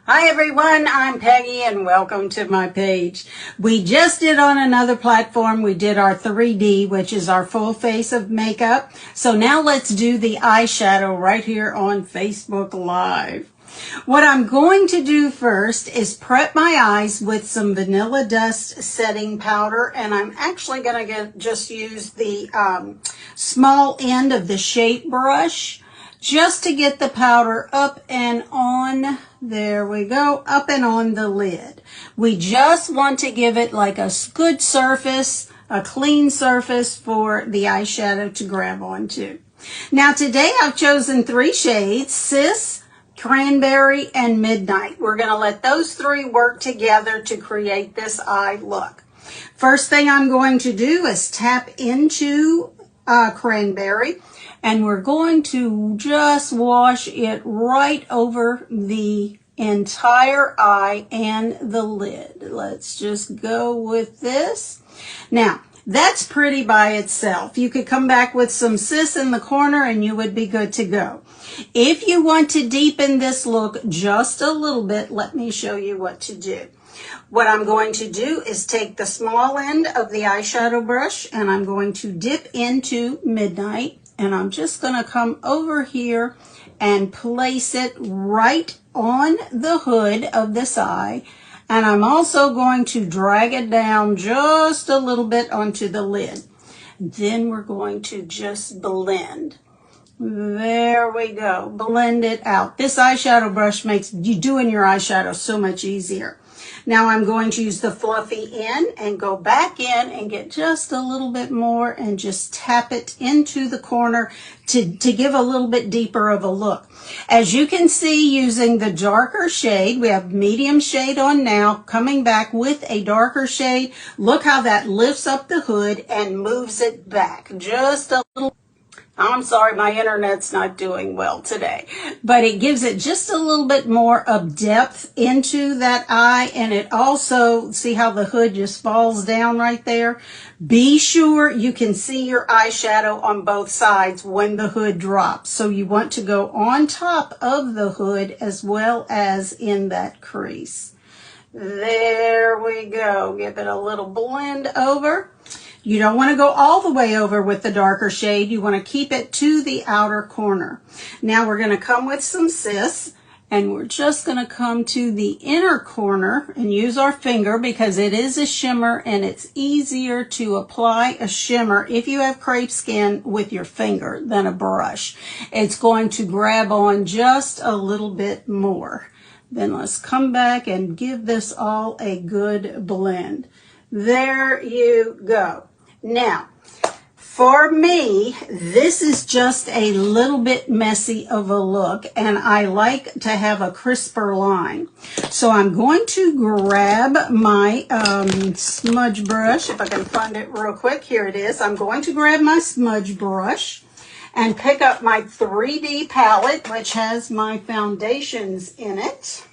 Hi everyone, I'm Peggy and welcome to my page. We just did on another platform, we did our 3D, which is our full face of makeup. So now let's do the eyeshadow right here on Facebook Live. What I'm going to do first is prep my eyes with some Vanilla Dust setting powder, and I'm actually going to just use the small end of the shape brush just to get the powder up and on. There we go, up and on the lid. We just want to give it like a good surface, a clean surface for the eyeshadow to grab onto. Now today I've chosen 3 shades, Sis, Cranberry, and Midnight. We're going to let those 3 work together to create this eye look. First thing I'm going to do is tap into Cranberry, and we're going to just wash it right over the entire eye and the lid. Let's just go with this. Now, that's pretty by itself. You could come back with some Sis in the corner and you would be good to go. If you want to deepen this look just a little bit, let me show you what to do. What I'm going to do is take the small end of the eyeshadow brush and I'm going to dip into Midnight, and I'm just going to come over here and place it right on the hood of this eye. And I'm also going to drag it down just a little bit onto the lid. Then we're going to just blend. There we go. Blend it out. This eyeshadow brush makes you doing your eyeshadow so much easier. Now I'm going to use the fluffy end and go back in and get just a little bit more and just tap it into the corner to give a little bit deeper of a look. As you can see, using the darker shade, we have medium shade on now, coming back with a darker shade. Look how that lifts up the hood and moves it back just a little. I'm sorry, my internet's not doing well today, but it gives it just a little bit more of depth into that eye, and it also, see how the hood just falls down right there? Be sure you can see your eyeshadow on both sides when the hood drops, so you want to go on top of the hood as well as in that crease. There we go. Give it a little blend over. You don't want to go all the way over with the darker shade. You want to keep it to the outer corner. Now we're going to come with some Sis, and we're just going to come to the inner corner and use our finger because it is a shimmer and it's easier to apply a shimmer if you have crepe skin with your finger than a brush. It's going to grab on just a little bit more. Then let's come back and give this all a good blend. There you go. Now, for me, this is just a little bit messy of a look, and I like to have a crisper line. So I'm going to grab my smudge brush, if I can find it real quick. Here it is. I'm going to grab my smudge brush and pick up my 3D palette, which has my foundations in it.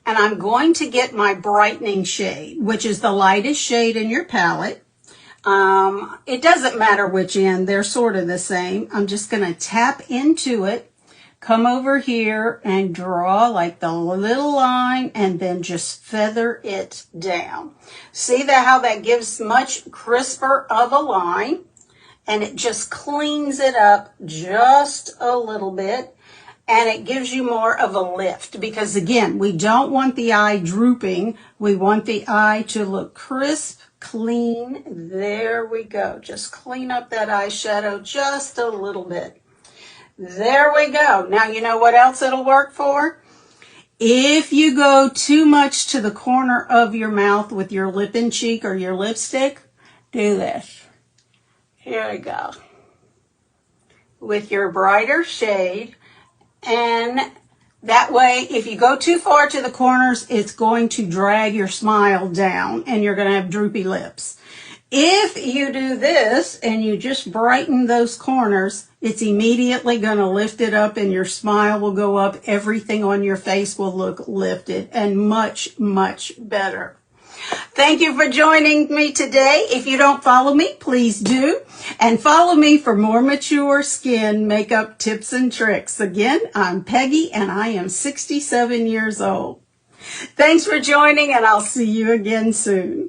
And I'm going to get my brightening shade, which is the lightest shade in your palette. It doesn't matter which end, they're sort of the same. I'm just going to tap into it, come over here and draw like the little line and then just feather it down. See that how that gives much crisper of a line, and it just cleans it up just a little bit. And it gives you more of a lift because, again, we don't want the eye drooping. We want the eye to look crisp, clean. There we go. Just clean up that eyeshadow just a little bit. There we go. Now, you know what else it'll work for? If you go too much to the corner of your mouth with your lip and cheek or your lipstick, do this. Here we go. With your brighter shade. And that way, if you go too far to the corners, it's going to drag your smile down and you're going to have droopy lips. If you do this and you just brighten those corners, it's immediately going to lift it up and your smile will go up. Everything on your face will look lifted and much, much better. Thank you for joining me today. If you don't follow me, please do. And follow me for more mature skin makeup tips and tricks. Again, I'm Peggy and I am 67 years old. Thanks for joining and I'll see you again soon.